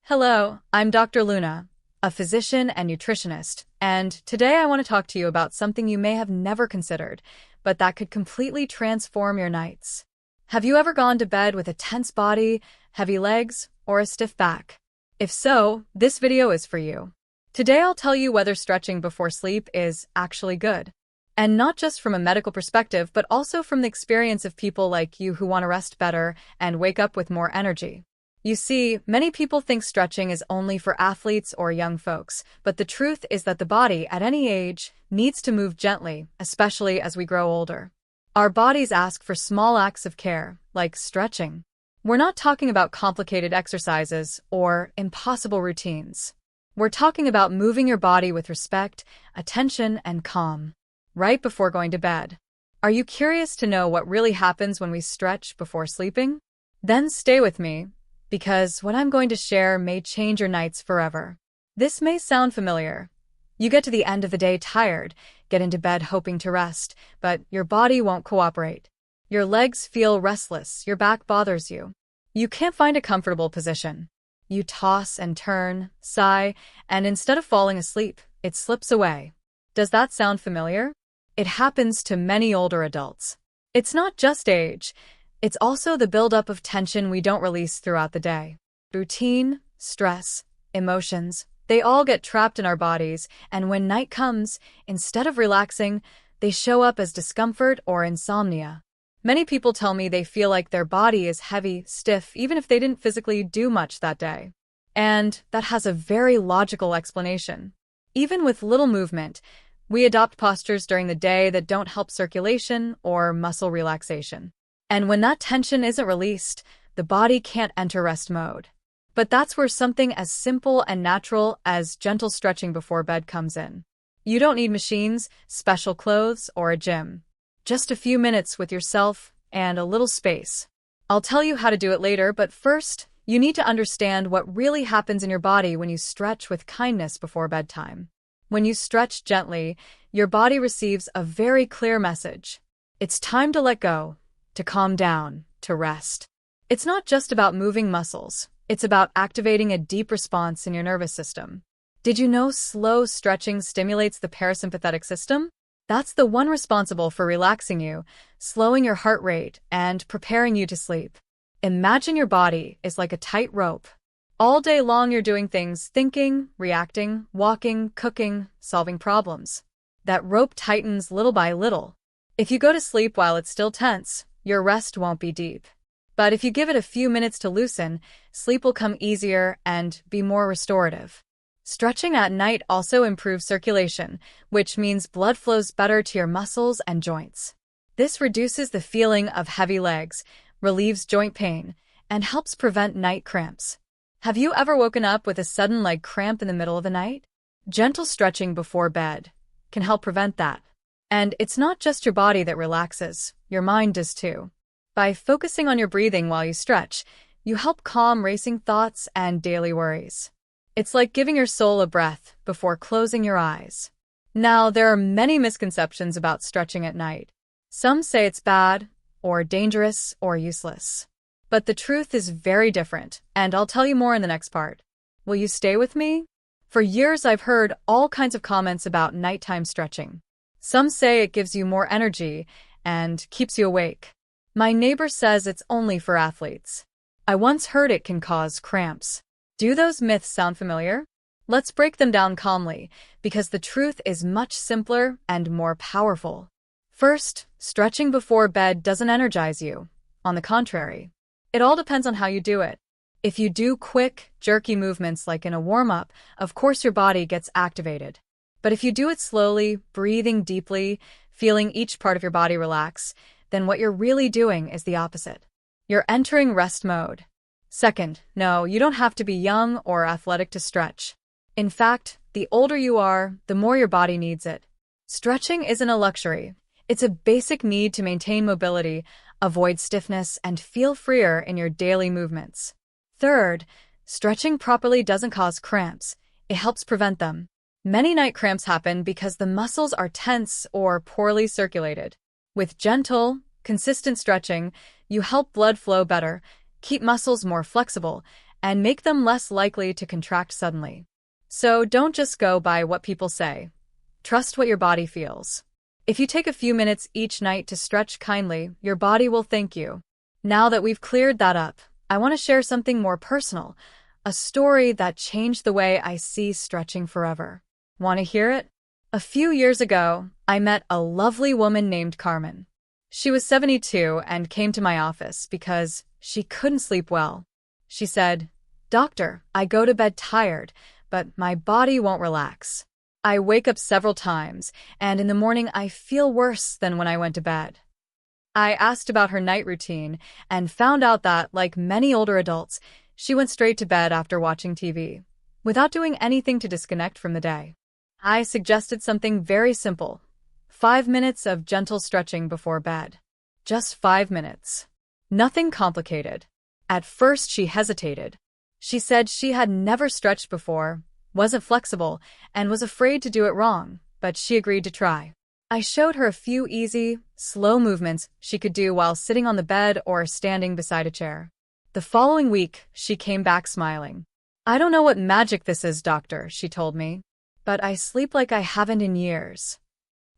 Hello, I'm Dr. Luna, a physician and nutritionist, and today I want to talk to you about something you may have never considered, but that could completely transform your nights. Have you ever gone to bed with a tense body, heavy legs, or a stiff back? If so, this video is for you. Today I'll tell you whether stretching before sleep is actually good. And not just from a medical perspective, but also from the experience of people like you who want to rest better and wake up with more energy. You see, many people think stretching is only for athletes or young folks, but the truth is that the body, at any age, needs to move gently, especially as we grow older. Our bodies ask for small acts of care, like stretching. We're not talking about complicated exercises or impossible routines. We're talking about moving your body with respect, attention, and calm, right before going to bed. Are you curious to know what really happens when we stretch before sleeping? Then stay with me, because what I'm going to share may change your nights forever. This may sound familiar. You get to the end of the day tired, get into bed hoping to rest, but your body won't cooperate. Your legs feel restless, your back bothers you. You can't find a comfortable position. You toss and turn, sigh, and instead of falling asleep, it slips away. Does that sound familiar? It happens to many older adults. It's not just age. It's also the buildup of tension we don't release throughout the day. Routine, stress, emotions, they all get trapped in our bodies, and when night comes, instead of relaxing, they show up as discomfort or insomnia. Many people tell me they feel like their body is heavy, stiff, even if they didn't physically do much that day. And that has a very logical explanation. Even with little movement, we adopt postures during the day that don't help circulation or muscle relaxation. And when that tension isn't released, the body can't enter rest mode. But that's where something as simple and natural as gentle stretching before bed comes in. You don't need machines, special clothes, or a gym. Just a few minutes with yourself and a little space. I'll tell you how to do it later, but first, you need to understand what really happens in your body when you stretch with kindness before bedtime. When you stretch gently, your body receives a very clear message. It's time to let go, to calm down, to rest. It's not just about moving muscles. It's about activating a deep response in your nervous system. Did you know slow stretching stimulates the parasympathetic system? That's the one responsible for relaxing you, slowing your heart rate, and preparing you to sleep. Imagine your body is like a tight rope. All day long you're doing things, thinking, reacting, walking, cooking, solving problems. That rope tightens little by little. If you go to sleep while it's still tense, your rest won't be deep. But if you give it a few minutes to loosen, sleep will come easier and be more restorative. Stretching at night also improves circulation, which means blood flows better to your muscles and joints. This reduces the feeling of heavy legs, relieves joint pain, and helps prevent night cramps. Have you ever woken up with a sudden leg cramp in the middle of the night? Gentle stretching before bed can help prevent that. And it's not just your body that relaxes, your mind does too. By focusing on your breathing while you stretch, you help calm racing thoughts and daily worries. It's like giving your soul a breath before closing your eyes. Now, there are many misconceptions about stretching at night. Some say it's bad, or dangerous, or useless. But the truth is very different, and I'll tell you more in the next part. Will you stay with me? For years I've heard all kinds of comments about nighttime stretching. Some say it gives you more energy and keeps you awake. My neighbor says it's only for athletes. I once heard it can cause cramps. Do those myths sound familiar? Let's break them down calmly, because the truth is much simpler and more powerful. First, stretching before bed doesn't energize you. On the contrary, it all depends on how you do it. If you do quick, jerky movements like in a warm-up, of course your body gets activated. But if you do it slowly, breathing deeply, feeling each part of your body relax, then what you're really doing is the opposite. You're entering rest mode. Second, no, you don't have to be young or athletic to stretch. In fact, the older you are, the more your body needs it. Stretching isn't a luxury. It's a basic need to maintain mobility, avoid stiffness, and feel freer in your daily movements. Third, stretching properly doesn't cause cramps. It helps prevent them. Many night cramps happen because the muscles are tense or poorly circulated. With gentle, consistent stretching, you help blood flow better, keep muscles more flexible, and make them less likely to contract suddenly. So don't just go by what people say. Trust what your body feels. If you take a few minutes each night to stretch kindly, your body will thank you. Now that we've cleared that up, I want to share something more personal, a story that changed the way I see stretching forever. Want to hear it? A few years ago, I met a lovely woman named Carmen. She was 72 and came to my office because she couldn't sleep well. She said, "Doctor, I go to bed tired, but my body won't relax. I wake up several times, and in the morning I feel worse than when I went to bed." I asked about her night routine and found out that, like many older adults, she went straight to bed after watching TV, without doing anything to disconnect from the day. I suggested something very simple: 5 minutes of gentle stretching before bed. Just 5 minutes. Nothing complicated. At first she hesitated. She said she had never stretched before, wasn't flexible, and was afraid to do it wrong, but she agreed to try. I showed her a few easy, slow movements she could do while sitting on the bed or standing beside a chair. The following week, she came back smiling. "I don't know what magic this is, doctor," she told me, "but I sleep like I haven't in years."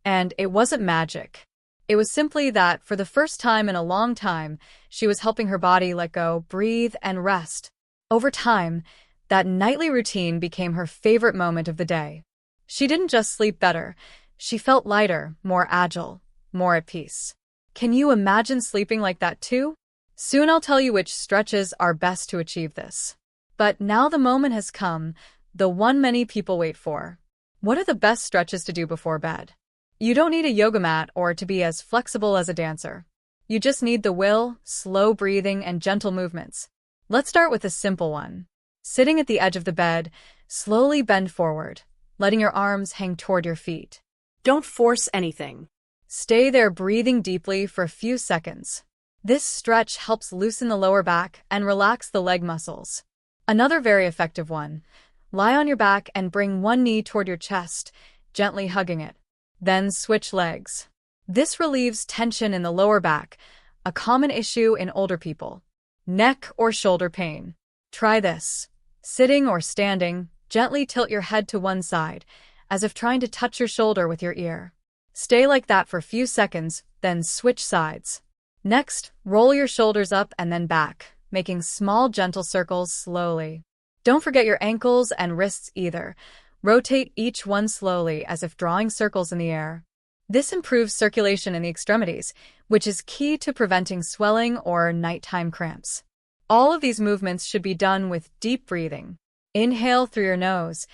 And it wasn't magic. It was simply that, for the first time in a long time, she was helping her body let go, breathe, and rest. Over time, that nightly routine became her favorite moment of the day. She didn't just sleep better. She felt lighter, more agile, more at peace. Can you imagine sleeping like that too? Soon I'll tell you which stretches are best to achieve this. But now the moment has come, the one many people wait for. What are the best stretches to do before bed? You don't need a yoga mat or to be as flexible as a dancer. You just need the will, slow breathing, and gentle movements. Let's start with a simple one. Sitting at the edge of the bed, slowly bend forward, letting your arms hang toward your feet. Don't force anything. Stay there breathing deeply for a few seconds. This stretch helps loosen the lower back and relax the leg muscles. Another very effective one. Lie on your back and bring one knee toward your chest, gently hugging it. Then switch legs. This relieves tension in the lower back, a common issue in older people. Neck or shoulder pain. Try this. Sitting or standing, gently tilt your head to one side, as if trying to touch your shoulder with your ear. Stay like that for a few seconds, then switch sides. Next, roll your shoulders up and then back, making small gentle circles slowly. Don't forget your ankles and wrists either. Rotate each one slowly as if drawing circles in the air. This improves circulation in the extremities, which is key to preventing swelling or nighttime cramps. All of these movements should be done with deep breathing. Inhale through your nose,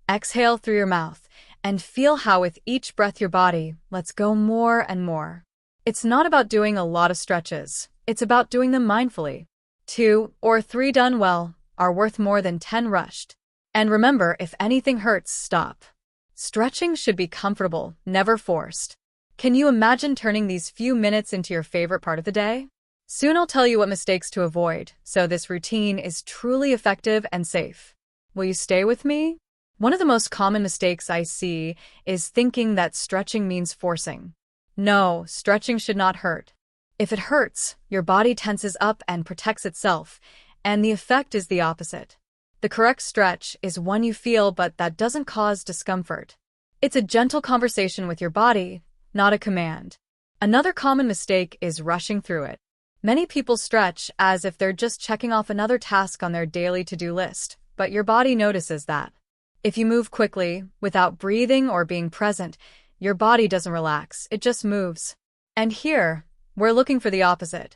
exhale through your mouth, and feel how with each breath your body lets go more and more. It's not about doing a lot of stretches. It's about doing them mindfully. 2 or 3 done well are worth more than 10 rushed. And remember, if anything hurts, stop. Stretching should be comfortable, never forced. Can you imagine turning these few minutes into your favorite part of the day? Soon I'll tell you what mistakes to avoid, so this routine is truly effective and safe. Will you stay with me? One of the most common mistakes I see is thinking that stretching means forcing. No, stretching should not hurt. If it hurts, your body tenses up and protects itself, and the effect is the opposite. The correct stretch is one you feel but that doesn't cause discomfort. It's a gentle conversation with your body, not a command. Another common mistake is rushing through it. Many people stretch as if they're just checking off another task on their daily to-do list, but your body notices that. If you move quickly, without breathing or being present, your body doesn't relax, it just moves. And here, we're looking for the opposite.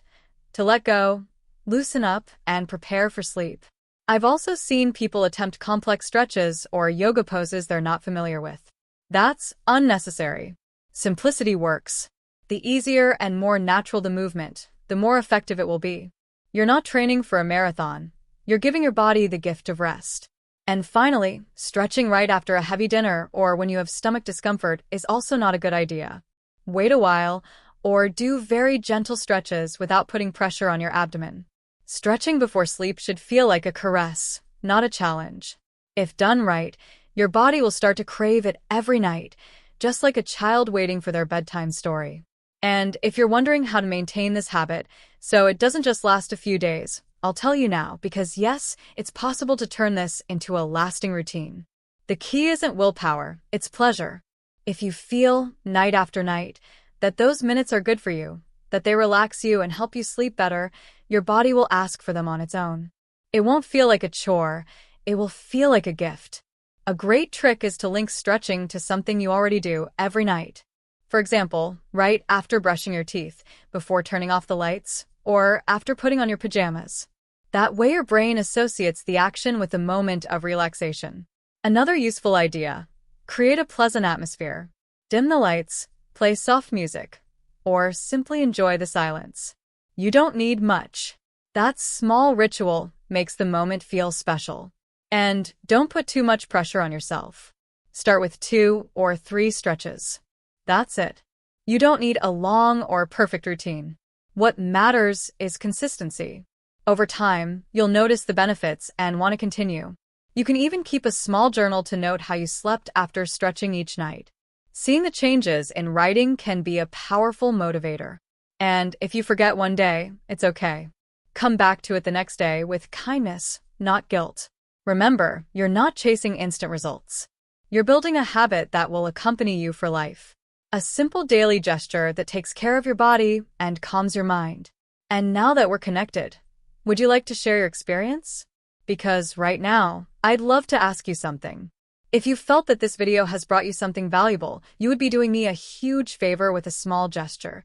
To let go, loosen up, and prepare for sleep. I've also seen people attempt complex stretches or yoga poses they're not familiar with. That's unnecessary. Simplicity works. The easier and more natural the movement, the more effective it will be. You're not training for a marathon. You're giving your body the gift of rest. And finally, stretching right after a heavy dinner or when you have stomach discomfort is also not a good idea. Wait a while, or do very gentle stretches without putting pressure on your abdomen. Stretching before sleep should feel like a caress, not a challenge. If done right, your body will start to crave it every night, just like a child waiting for their bedtime story. And if you're wondering how to maintain this habit so it doesn't just last a few days, I'll tell you now because yes, it's possible to turn this into a lasting routine. The key isn't willpower, it's pleasure. If you feel, night after night, that those minutes are good for you, that they relax you and help you sleep better, your body will ask for them on its own. It won't feel like a chore, it will feel like a gift. A great trick is to link stretching to something you already do every night. For example, right after brushing your teeth, before turning off the lights, or after putting on your pajamas. That way your brain associates the action with the moment of relaxation. Another useful idea: create a pleasant atmosphere. Dim the lights, play soft music, or simply enjoy the silence. You don't need much. That small ritual makes the moment feel special. And don't put too much pressure on yourself. Start with 2 or 3 stretches. That's it. You don't need a long or perfect routine. What matters is consistency. Over time, you'll notice the benefits and want to continue. You can even keep a small journal to note how you slept after stretching each night. Seeing the changes in writing can be a powerful motivator. And if you forget one day, it's okay. Come back to it the next day with kindness, not guilt. Remember, you're not chasing instant results. You're building a habit that will accompany you for life. A simple daily gesture that takes care of your body and calms your mind. And now that we're connected, would you like to share your experience? Because right now, I'd love to ask you something. If you felt that this video has brought you something valuable, you would be doing me a huge favor with a small gesture.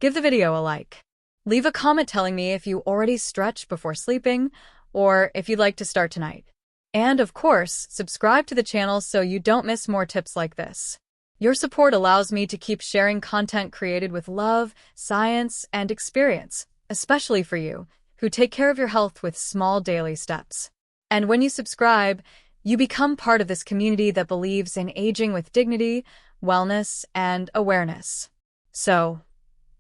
Give the video a like. Leave a comment telling me if you already stretch before sleeping, or if you'd like to start tonight. And of course, subscribe to the channel so you don't miss more tips like this. Your support allows me to keep sharing content created with love, science, and experience, especially for you, who take care of your health with small daily steps. And when you subscribe, you become part of this community that believes in aging with dignity, wellness, and awareness. So,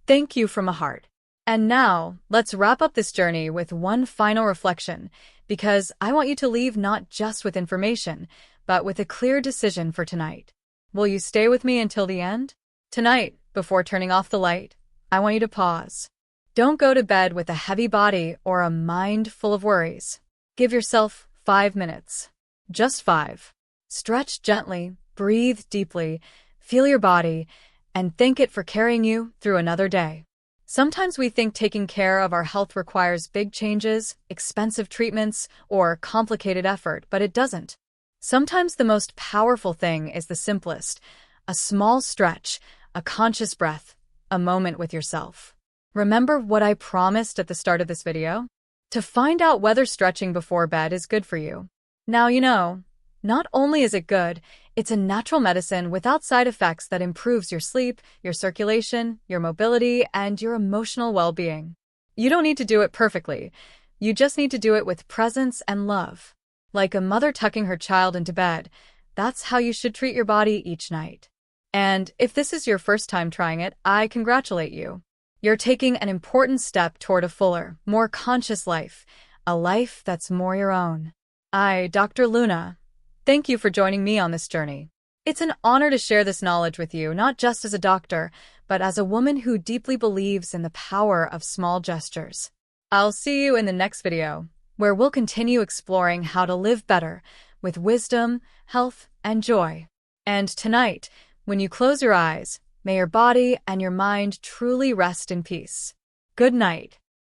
thank you from a heart. And now, let's wrap up this journey with one final reflection, because I want you to leave not just with information, but with a clear decision for tonight. Will you stay with me until the end? Tonight, before turning off the light, I want you to pause. Don't go to bed with a heavy body or a mind full of worries. Give yourself 5 minutes. Just 5. Stretch gently, breathe deeply, feel your body, and thank it for carrying you through another day. Sometimes we think taking care of our health requires big changes, expensive treatments, or complicated effort, but it doesn't. Sometimes the most powerful thing is the simplest: a small stretch, a conscious breath, a moment with yourself. Remember what I promised at the start of this video? To find out whether stretching before bed is good for you. Now you know. Not only is it good, it's a natural medicine without side effects that improves your sleep, your circulation, your mobility, and your emotional well-being. You don't need to do it perfectly. You just need to do it with presence and love. Like a mother tucking her child into bed, that's how you should treat your body each night. And if this is your first time trying it, I congratulate you. You're taking an important step toward a fuller, more conscious life, a life that's more your own. I, Dr. Luna, thank you for joining me on this journey. It's an honor to share this knowledge with you, not just as a doctor, but as a woman who deeply believes in the power of small gestures. I'll see you in the next video, where we'll continue exploring how to live better, with wisdom, health, and joy. And tonight, when you close your eyes, may your body and your mind truly rest in peace. Good night.